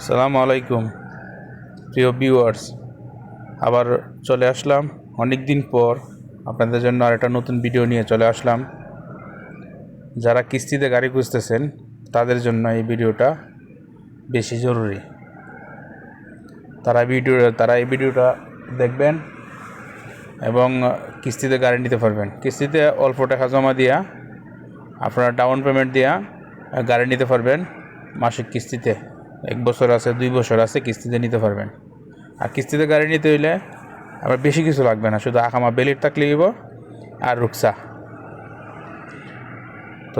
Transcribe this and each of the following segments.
সালামু আলাইকুম প্রিয় ভিউয়ার্স, আবার চলে আসলাম অনেক দিন পর আপনাদের জন্য আর একটা নতুন ভিডিও নিয়ে চলে আসলাম। যারা কিস্তিতে গাড়ি খুঁজতেছেন তাদের জন্য এই ভিডিওটা বেশি জরুরি। তারা এই ভিডিওটা দেখবেন এবং কিস্তিতে গাড়ি নিতে পারবেন। কিস্তিতে অল্প টাকা জমা দিয়া আপনারা ডাউন পেমেন্ট দিয়া গাড়ি নিতে পারবেন। মাসিক কিস্তিতে 1 বছর আছে, 2 বছর আছে, কিস্তিতে নিতে পারবেন। আর কিস্তিতে গাড়ি নিতে হইলে আবার বেশি কিছু লাগবে না, শুধু আকামা বেলিট থাকলে হইব আর রুকসা। তো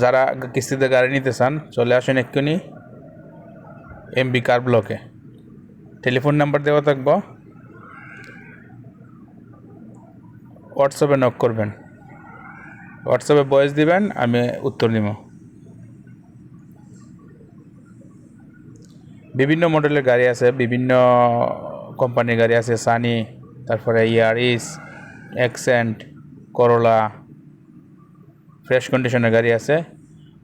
যারা কিস্তিতে গাড়ি নিতে চান চলে আসেন এক্ষুনি এমবি কার ব্লকে। টেলিফোন নাম্বার দেওয়া থাকবো, হোয়াটসঅ্যাপে নক করবেন, হোয়াটসঅ্যাপে ভয়েস দিবেন, আমি উত্তর দিব। বিভিন্ন মডেলের গাড়ি আছে, বিভিন্ন কোম্পানির গাড়ি আছে, সানি, তারপরে ইয়ারিস, অ্যাকসেন্ট, করোলা, ফ্রেশ কন্ডিশনের গাড়ি আছে।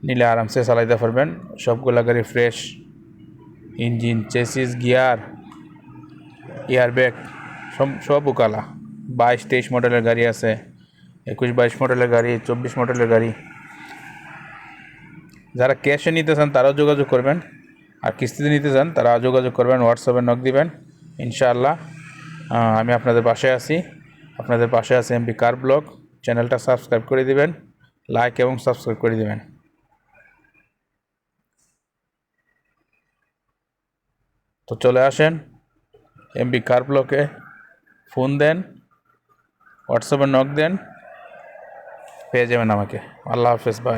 নিলে আরামসে চালাইতে পারবেন। সবগুলা গাড়ি fresh, engine, chassis, gear, airbag সব উকালা। 22-23 মডেলের গাড়ি আছে, 21-22 মডেলের গাড়ি, 24 মডেলের গাড়ি। যারা ক্যাশে নিতে চান তারাও যোগাযোগ করবেন, আর কিস্তিতে নিতে চান তারা যোগাযোগ করবেন, হোয়াটসঅ্যাপে নক দিবেন। ইনশাআল্লাহ আমি আপনাদের পাশে আছি। আপনাদের পাশে আছে এমবি কার ব্লগ। চ্যানেলটা সাবস্ক্রাইব করে দিবেন, লাইক এবং সাবস্ক্রাইব করে দিবেন। তো চলে আসেন এমবি কার ব্লকে, ফোন দেন, হোয়াটসঅ্যাপে নক দেন, পেয়ে যাবেন আমাকে। আল্লাহ হাফেজ, বাই।